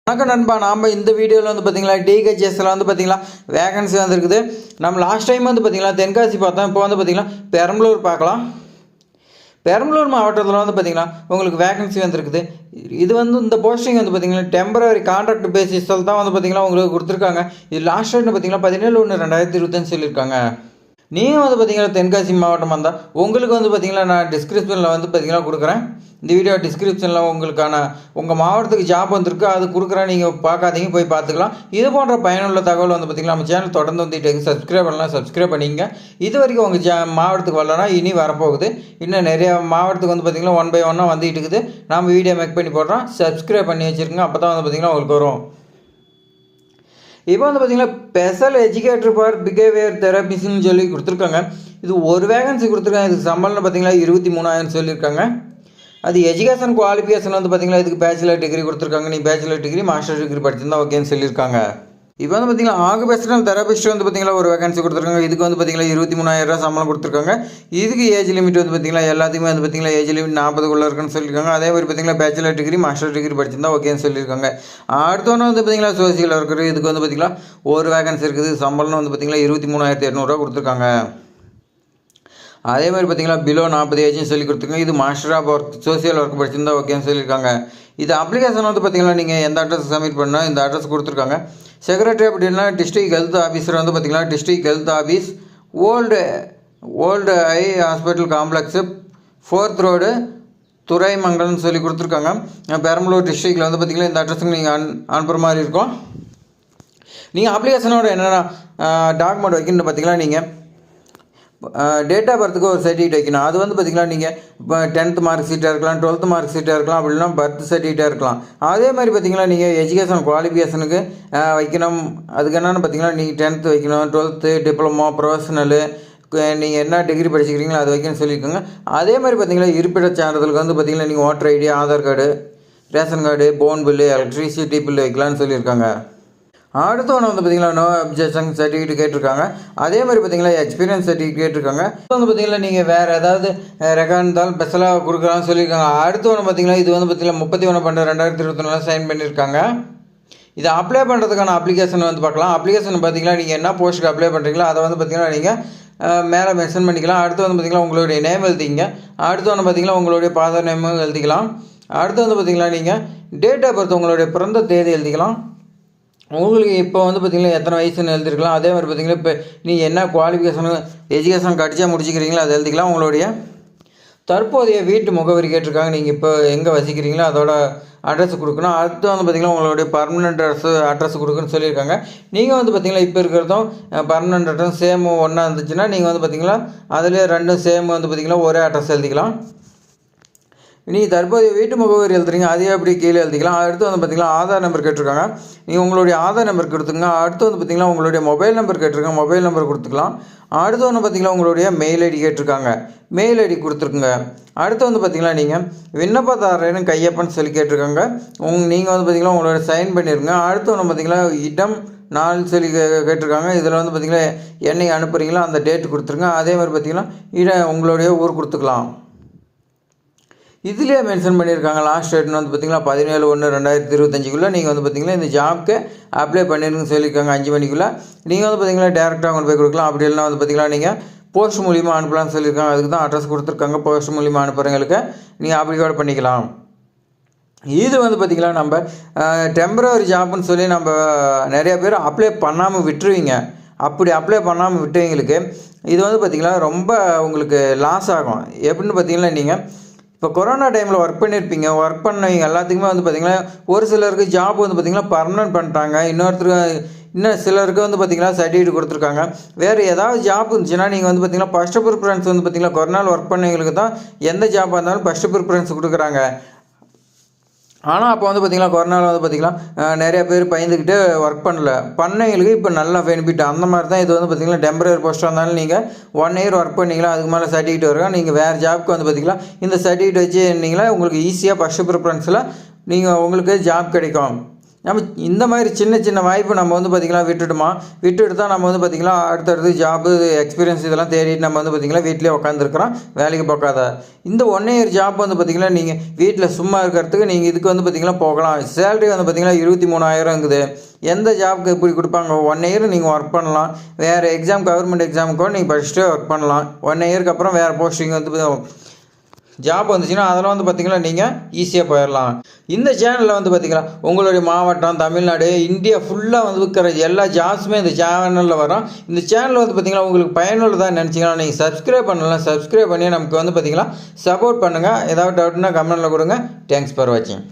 வணக்கம் நண்பா. நாம் இந்த வீடியோவில் வந்து பார்த்தீங்களா டிஹெச்எஸ்ல வந்து பார்த்தீங்களா வேகன்சி வந்துருக்குது. நம்ம லாஸ்ட் டைம் வந்து பார்த்தீங்களா தென்காசி பார்த்தோம். இப்போ வந்து பார்த்தீங்களா பெரம்பலூர் பார்க்கலாம். பெரம்பலூர் மாவட்டத்தில் வந்து பார்த்தீங்கன்னா உங்களுக்கு வேகன்சி வந்துருக்குது. இது வந்து இந்த போஸ்டிங் வந்து பார்த்தீங்கன்னா டெம்பரரி கான்ட்ராக்ட் பேசிஸில் தான் வந்து பார்த்தீங்கன்னா உங்களுக்கு கொடுத்துருக்காங்க. இது லாஸ்ட் டைம் பார்த்தீங்கன்னா 17/1/2025 சொல்லியிருக்காங்க. நீங்கள் வந்து பார்த்தீங்கன்னா தென்காசி மாவட்டம் வந்தால் உங்களுக்கு வந்து பார்த்தீங்கன்னா நான் டிஸ்கிரிப்ஷனில் வந்து பார்த்தீங்கன்னா கொடுக்குறேன். இந்த வீடியோ டிஸ்கிரிப்ஷனில் உங்களுக்கான உங்கள் மாவட்டத்துக்கு ஜாப் வந்துருக்கு, அது கொடுக்குறேன். நீங்கள் பார்க்காதீங்க, போய் பார்த்துக்கலாம். இது போன்ற பயனுள்ள தகவல் வந்து பார்த்திங்கன்னா நம்ம சேனல் தொடர்ந்து வந்துட்டு சப்ஸ்கிரைப் பண்ணலாம், சப்ஸ்கிரைப் பண்ணிங்க. இது வரைக்கும் உங்கள் மாவட்டத்துக்கு வரலன்னா இனி வரப்போகுது. இன்னும் நிறைய மாவட்டத்துக்கு வந்து பார்த்திங்கன்னா 1 by 1 வந்துட்டு இருக்குது. நம்ம வீடியோ மேக் பண்ணி போடுறோம். சப்ஸ்கிரைப் பண்ணி வச்சுருங்க, அப்போ தான் வந்து பார்த்திங்கன்னா உங்களுக்கு வரும். இப்போ வந்து பார்த்திங்கன்னா ஸ்பெஷல் எஜுகேட்டர் ஃபார் பிஹேவியர் தெரபிஸ்ட்னு சொல்லி கொடுத்துருக்காங்க. இது ஒரு வேகன்சி கொடுத்துருக்காங்க. இதுக்கு சம்பளம்னு பார்த்திங்கன்னா 23,000 சொல்லியிருக்காங்க. அது எஜுகேஷன் குவாலிஃபிகேஷன் வந்து பார்த்திங்கன்னா இதுக்கு பேச்சுலர் டிகிரி கொடுத்துருக்காங்க. நீ பேச்சுலர் டிகிரி மாஸ்டர் டிகிரி படிச்சிருந்தா ஓகேன்னு சொல்லியிருக்காங்க. இப்போ வந்து பார்த்திங்கன்னா ஆகுபேஷனல் தெரபிஸ்ட் வந்து பார்த்திங்கன்னா ஒரு வேகன்சி கொடுத்துருக்காங்க. இதுக்கு வந்து பார்த்திங்கன்னா 23,000 சம்பளம் கொடுத்துருக்காங்க. இதுக்கு ஏஜ் லிமிட் வந்து பார்த்திங்கன்னா எல்லாத்துக்குமே வந்து பார்த்திங்கன்னா ஏஜ் லிமிட் 40 இருக்குன்னு சொல்லியிருக்காங்க. அதே மாதிரி பார்த்திங்கன்னா பேச்சுலர் டிகிரி மாஸ்டர் டிகிரி படிச்சிருந்தா ஓகேன்னு சொல்லியிருக்காங்க. அடுத்தவொன்று வந்து பார்த்திங்கன்னா சோசியல் ஒர்க்கர். இதுக்கு வந்து பார்த்திங்கன்னா ஒரு வேகன்சி இருக்குது. சம்பளம் வந்து பார்த்திங்கன்னா 23,800 கொடுத்துருக்காங்க. அதே மாதிரி பார்த்திங்கன்னா பிலோ 40 ஏஜ்னு சொல்லி கொடுத்துருக்காங்க. இது master of work social work படிச்சிருந்தா ஓகேன்னு சொல்லியிருக்காங்க. இது அப்ளிகேஷன் வந்து பார்த்திங்கன்னா நீங்கள் எந்த அட்ரஸ் சப்மிட் பண்ணால் இந்த அட்ரஸ் கொடுத்துருக்காங்க. செக்ரட்டரி அப்படின்னா டிஸ்ட்ரிக்ட் ஹெல்த் ஆஃபீஸர் வந்து பார்த்திங்கன்னா district health office old eye hospital complex 4th road துறைமங்கலம்னு சொல்லி கொடுத்துருக்காங்க. பெரம்பலூர் டிஸ்ட்ரிக்டில் வந்து பார்த்திங்கன்னா இந்த அட்ரஸுக்கு நீங்கள் அனுப்புகிற மாதிரி இருக்கும். நீங்கள் அப்ளிகேஷனோட என்னென்ன டாக்குமெண்ட் வைக்கணும்னு பார்த்திங்கன்னா நீங்கள் டேட் ஆஃப் பர்த்துக்கு ஒரு சர்டிஃபிகேட் வைக்கணும். அது வந்து பார்த்திங்கன்னா நீங்கள் இப்போ 10th மார்க் ஷீட்டாக இருக்கலாம், 12th மார்க் ஷீட்டாக இருக்கலாம், அப்படின்னா பர்த் சர்டிஃபிகேட்டாக இருக்கலாம். அதே மாதிரி பார்த்திங்கன்னா நீங்கள் எஜுகேஷன் குவாலிஃபிகேஷனுக்கு வைக்கணும். அதுக்கு என்னென்னு பார்த்திங்கன்னா நீங்கள் 10th வைக்கணும், 12th டிப்ளமோ ப்ரொஃபஷனலு நீங்கள் என்ன டிகிரி படிச்சுக்கிறீங்களோ அது வைக்கணும்னு சொல்லியிருக்காங்க. அதே மாதிரி பார்த்திங்கன்னா இருப்பிட சான்றிதழுக்கு வந்து பார்த்திங்கன்னா நீங்கள் voter ID, Aadhaar card, ration card, phone bill, electricity bill வைக்கலான்னு சொல்லியிருக்காங்க. அடுத்தவனை வந்து பார்த்திங்கன்னா நோ அப்ஜெக்ஷன் சர்டிஃபிகேட் கேட்டிருக்காங்க. அதே மாதிரி பார்த்திங்கன்னா எக்ஸ்பீரியன்ஸ் சர்டிஃபிகேட் கேட்டிருக்காங்க. வந்து பார்த்திங்கன்னா நீங்கள் வேறு ஏதாவது ரெக்கார்ட் இருந்தாலும் ஸ்பெஷலாக கொடுக்குறான்னு சொல்லியிருக்காங்க. அடுத்தவனை பார்த்திங்கன்னா இது வந்து பார்த்திங்கன்னா 31/12/2024 சைன் பண்ணியிருக்காங்க. இதை அப்ளை பண்ணுறதுக்கான அப்ளிகேஷன் வந்து பார்க்கலாம். அப்ளிகேஷன் பார்த்திங்கன்னா நீங்கள் என்ன போஸ்ட்டுக்கு அப்ளை பண்ணுறீங்களோ அதை வந்து பார்த்திங்கன்னா நீங்கள் மேலே மென்ஷன் பண்ணிக்கலாம். அடுத்து வந்து பார்த்திங்கன்னா உங்களுடைய நேம் எழுதிங்க. அடுத்து வந்து பார்த்திங்கன்னா உங்களுடைய ஃபாதர் நேமும் எழுதிக்கலாம். அடுத்து வந்து பார்த்திங்கன்னா நீங்கள் டேட் ஆஃப் பர்த் உங்களுடைய பிறந்த தேதி எழுதிக்கலாம். உங்களுக்கு இப்போ வந்து பார்த்திங்கன்னா எத்தனை வயசுன்னு எழுதிருக்கலாம். அதே மாதிரி பார்த்திங்கன்னா இப்போ நீங்கள் என்ன குவாலிஃபிகேஷனு எஜுகேஷன் கடிச்சா முடிச்சுக்கிறீங்களோ அதை எழுதிக்கலாம். உங்களுடைய தற்போதைய வீட்டு முகவரி கேட்டிருக்காங்க. நீங்கள் இப்போ எங்கே வசிக்கிறீங்களோ அதோட அட்ரஸ் கொடுக்கணும். அடுத்து வந்து பார்த்திங்கன்னா உங்களுடைய பர்மனெண்ட் அட்ரஸ் கொடுக்குன்னு சொல்லியிருக்காங்க. நீங்கள் வந்து பார்த்திங்கன்னா இப்போ இருக்கிறதும் பர்மனெண்ட் அட்ரஸ் சேம் ஒன்றா இருந்துச்சுன்னா நீங்கள் வந்து பார்த்திங்கன்னா அதிலே ரெண்டும் சேம் வந்து பார்த்திங்கன்னா ஒரே அட்ரஸ் எழுதிக்கலாம். நீங்கள் தற்போதைய வீட்டு முகவரி எழுதுறீங்க, அதே அப்படி கீழே எழுதிக்கலாம். அடுத்து வந்து பார்த்திங்கன்னா ஆதார் நம்பர் கேட்டிருக்காங்க. நீங்கள் உங்களுடைய ஆதார் நம்பர் கொடுத்துங்க. அடுத்து வந்து பார்த்திங்கன்னா உங்களுடைய மொபைல் நம்பர் கேட்டிருக்காங்க, மொபைல் நம்பர் கொடுத்துக்கலாம். அடுத்து வந்து பார்த்திங்கன்னா உங்களுடைய மெயில் ஐடி கேட்டிருக்காங்க, மெயில் ஐடி கொடுத்துருக்குங்க. அடுத்து வந்து பார்த்திங்கன்னா நீங்கள் விண்ணப்பதாரன்னு கையப்பன்னு சொல்லி கேட்டிருக்காங்க. நீங்கள் வந்து பார்த்திங்கன்னா உங்களோட சைன் பண்ணிடுங்க. அடுத்து வந்து பார்த்திங்கன்னா இடம் நாள் சொல்லி கேட்டிருக்காங்க. இதில் வந்து பார்த்திங்கன்னா என்னைக்கு அனுப்புகிறீங்களோ அந்த டேட் கொடுத்துருங்க. அதே மாதிரி பார்த்திங்கன்னா உங்களுடைய ஊர் கொடுத்துக்கலாம். இதிலே மென்ஷன் பண்ணியிருக்காங்க. லாஸ்ட் டேட்னு வந்து பார்த்திங்கன்னா 17/1/2025 நீங்கள் வந்து பார்த்திங்கன்னா இந்த ஜாப்க்கு அப்ளை பண்ணிருக்குன்னு சொல்லியிருக்காங்க. 5 மணிக்குள்ளே நீங்கள் வந்து பார்த்திங்கன்னா டேரெக்டாக கொண்டு போய் கொடுக்கலாம். அப்படி இல்லைனா வந்து பார்த்திங்கன்னா நீங்கள் போஸ்ட் மூலிமா அனுப்பலாம்னு சொல்லியிருக்காங்க. அதுக்கு தான் அட்ரஸ் கொடுத்துருக்காங்க. போஸ்ட் மூலிமா அனுப்புகிறவங்களுக்கு நீங்கள் அப்படி கூட பண்ணிக்கலாம். இது வந்து பார்த்திங்கன்னா நம்ம டெம்பரரி ஜாப்னு சொல்லி நம்ம நிறைய பேர் அப்ளை பண்ணாமல் விட்டுருவீங்க. அப்படி அப்ளை பண்ணாமல் விட்டவங்களுக்கு இது வந்து பார்த்திங்கன்னா ரொம்ப உங்களுக்கு லாஸ் ஆகும். எப்படின்னு பார்த்திங்கன்னா நீங்கள் இப்போ கொரோனா டைமில் ஒர்க் பண்ணியிருப்பீங்க. ஒர்க் பண்ணவங்க எல்லாத்துக்குமே வந்து பார்த்திங்கன்னா ஒரு சிலருக்கு ஜாப் வந்து பார்த்திங்கன்னா பர்மனெண்ட் பண்ணிட்டாங்க. இன்னும் சிலருக்கு வந்து பார்த்திங்கன்னா சர்டிஃபிகேட் கொடுத்துருக்காங்க. வேறு ஏதாவது ஜாப் இருந்துச்சுன்னா நீங்கள் வந்து பார்த்திங்கன்னா ஃபஸ்ட்டு ப்ரிஃபரன்ஸ் வந்து பார்த்திங்கன்னா கொரோனாவில் ஒர்க் பண்ணவங்களுக்கு தான் எந்த ஜாப்பாக இருந்தாலும் ஃபஸ்ட்டு ப்ரிஃபரன்ஸ் கொடுக்குறாங்க. ஆனால் அப்போ வந்து பார்த்திங்கன்னா கொரோனாவில் வந்து பார்த்திங்கன்னா நிறைய பேர் பயந்துக்கிட்டு ஒர்க் பண்ணவங்களுக்கு இப்போ நல்லா பெனிஃபிட். அந்த மாதிரி தான் இது வந்து பார்த்திங்கன்னா டெம்பரரி போஸ்ட்டாக இருந்தாலும் நீங்கள் 1 year ஒர்க் பண்ணிங்களா அதுக்கு மேலே சர்டிஃபிகேட் வரும். நீங்கள் வேறு ஜாப்க்கு வந்து பார்த்திங்கன்னா இந்த சர்டிஃபிகேட் வச்சு இருந்தீங்களா உங்களுக்கு ஈஸியாக ஃபஸ்ட்டு ப்ரிஃபரன்ஸில் உங்களுக்கு ஜாப் கிடைக்கும். நம்ம இந்த மாதிரி சின்ன சின்ன வாய்ப்பு நம்ம வந்து பார்த்திங்கன்னா விட்டுட்டு தான் நம்ம வந்து பார்த்திங்கன்னா அடுத்தடுத்து ஜாபு எக்ஸ்பீரியன்ஸ் இதெல்லாம் தேடிட்டு நம்ம வந்து பார்த்திங்கன்னா வீட்டிலே உட்காந்துருக்குறோம், வேலைக்கு போகாத. இந்த 1 இயர் ஜாப் வந்து பார்த்திங்கன்னா நீங்கள் வீட்டில் சும்மா இருக்கிறதுக்கு நீங்கள் இதுக்கு வந்து பார்த்திங்கன்னா போகலாம். சேலரி வந்து பார்த்திங்கன்னா 23,000 இருக்குது. எந்த ஜாப்க்கு எப்படி கொடுப்பாங்க? 1 இயர் நீங்கள் ஒர்க் பண்ணலாம். வேறு எக்ஸாம் கவர்மெண்ட் எக்ஸாமுக்கோ நீங்கள் படிச்சுட்டே ஒர்க் பண்ணலாம். 1 இயருக்கு அப்புறம் வேறு போஸ்டிங் வந்து ஜாப் வந்துச்சுன்னா அதெல்லாம் வந்து பார்த்திங்கன்னா நீங்கள் ஈஸியாக போயிடலாம். இந்த சேனலில் வந்து பார்த்திங்கன்னா உங்களுடைய மாவட்டம், தமிழ்நாடு, இந்தியா ஃபுல்லாக வந்து இருக்கிற எல்லா ஜாப்ஸுமே இந்த சேனலில் வரும். இந்த சேனல் வந்து பார்த்திங்கன்னா உங்களுக்கு பயனுள்ளதாக நினச்சிங்கன்னா நீங்கள் சப்ஸ்கிரைப் பண்ணலாம். சப்ஸ்கிரைப் பண்ணி நமக்கு வந்து பார்த்திங்கன்னா சப்போர்ட் பண்ணுங்கள். ஏதாவது டவுட்னா கமெண்ட்டில் கொடுங்க. தேங்க்ஸ் ஃபார் வாட்சிங்.